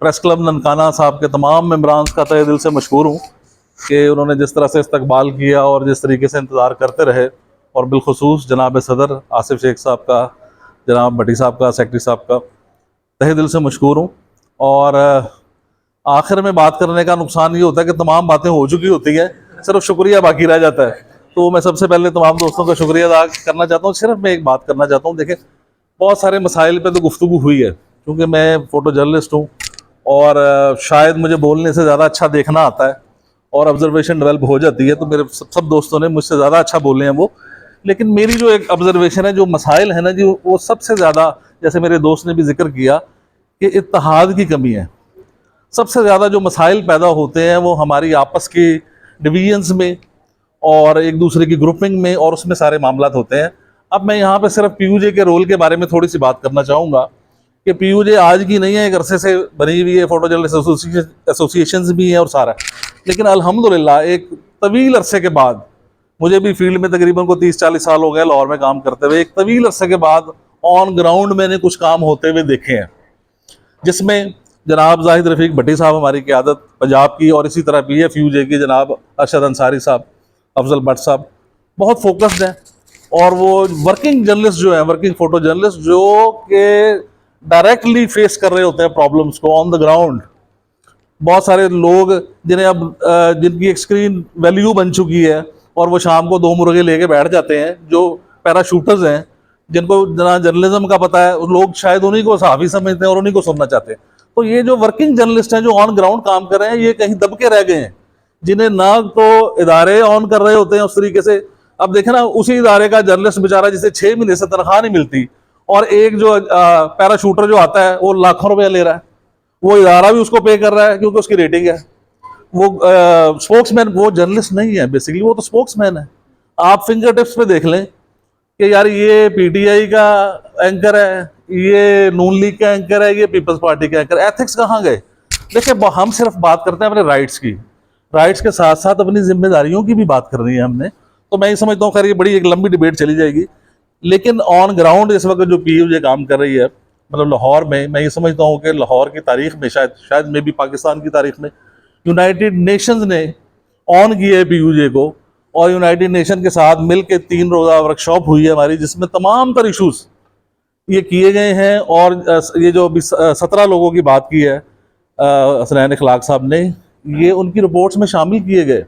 Press club Nankana साहब के तमाम मेम्बरान का तहे दिल से मशहूर हूँ कि उन्होंने जिस तरह से इस्तकबाल किया और जिस तरीके से इंतज़ार करते रहे, और बिलखुसूस जनाब सदर आसिफ शेख साहब का, जनाब भट्टी साहब का, सेक्रेटरी साहब का तहे दिल से मशहूर हूँ। और आखिर में बात करने का नुकसान ये होता है कि तमाम बातें हो चुकी होती हैं, सिर्फ शुक्रिया बाकी रह जाता है। तो मैं सबसे पहले तमाम दोस्तों का शुक्रिया अदा करना चाहता हूँ। सिर्फ मैं एक बात करना चाहता हूँ, देखें बहुत सारे मसाइल पे तो गुफ्तगू हुई है, क्योंकि मैं फ़ोटो जर्नलिस्ट हूँ और शायद मुझे बोलने से ज़्यादा अच्छा देखना आता है और ऑब्जर्वेशन डेवलप हो जाती है, तो मेरे सब दोस्तों ने मुझसे ज़्यादा अच्छा बोले हैं वो। लेकिन मेरी जो एक ऑब्जर्वेशन है, जो मसाइल है ना जी, वो सबसे ज़्यादा, जैसे मेरे दोस्त ने भी जिक्र किया कि इत्तेहाद की कमी है। सबसे ज़्यादा जो मसाइल पैदा होते हैं वो हमारी आपस की डिवीजन्स में और एक दूसरे की ग्रुपिंग में, और उसमें सारे मामला होते हैं। अब मैं यहाँ पे सिर्फ पीयूजे के रोल के बारे में थोड़ी सी बात करना चाहूँगा कि पीयूजे आज की नहीं है, एक अरसे से बनी हुई है, फोटो जर्नलिस्ट एसोसिएशंस भी हैं और सारा। लेकिन अल्हम्दुलिल्लाह एक तवील अरसे के बाद, मुझे भी फील्ड में तकरीबन को 30-40 साल हो गए लाहौर में काम करते हुए, एक तवील अरसे के बाद ऑन ग्राउंड मैंने कुछ काम होते हुए देखे हैं, जिसमें जनाब जाहिद रफ़ीक भट्टी साहब हमारी क़यादत पंजाब की, और इसी तरह PFUJ की जनाब अरशद अंसारी साहब, अफजल भट्ट साहब बहुत फोकस्ड हैं। और वो वर्किंग जर्नलिस्ट जो है, वर्किंग फ़ोटो जर्नलिस्ट जो कि डायरेक्टली फेस कर रहे होते हैं प्रॉब्लम्स को ऑन द ग्राउंड। बहुत सारे लोग जिन्हें अब जिनकी एक स्क्रीन वैल्यू बन चुकी है और वो शाम को 2 मुर्गे लेके बैठ जाते हैं, जो पैराशूटर्स हैं, जिनको जना जर्नलिज्म का पता है, लोग शायद उन्हीं को सहाफ़ी समझते हैं और उन्हीं को सुनना चाहते हैं। तो ये जो वर्किंग जर्नलिस्ट हैं जो ऑन ग्राउंड काम कर रहे हैं, ये कहीं दब के रह गए हैं, जिन्हें ना तो इदारे ऑन कर रहे होते हैं उस तरीके से। अब देखें ना, उसी इदारे का जर्नलिस्ट बेचारा जिसे 6 महीने से तनख्वाह नहीं मिलती, और एक जो पैराशूटर जो आता है वो लाखों रुपया ले रहा है, वो इदारा भी उसको पे कर रहा है क्योंकि उसकी रेटिंग है। वो स्पोक्समैन, वो जर्नलिस्ट नहीं है बेसिकली, वो तो स्पोक्समैन है। आप फिंगर टिप्स पे देख लें कि यार ये PTI का एंकर है, ये नून लीग का एंकर है, ये पीपल्स पार्टी का एंकर। एथिक्स कहाँ गए? देखिए, हम सिर्फ बात करते हैं अपने राइट्स की, राइट्स के साथ साथ अपनी जिम्मेदारियों की भी बात करनी है हमने। तो मैं ये समझता हूँ, खैर ये बड़ी एक लंबी डिबेट चली जाएगी, लेकिन ऑन ग्राउंड इस वक्त जो PUJ काम कर रही है, मतलब लाहौर में, मैं ये समझता हूँ कि लाहौर की तारीख में, शायद में भी पाकिस्तान की तारीख में, यूनाइटेड नेशंस ने ऑन किया है PUJ को, और यूनाइटेड नेशन के साथ मिल के 3 रोज़ा वर्कशॉप हुई है हमारी, जिसमें तमाम तर इशूज़ ये किए गए हैं। और ये जो अभी 17 लोगों की बात की है हसनैन इखलाक साहब ने, ये उनकी रिपोर्ट्स में शामिल किए गए।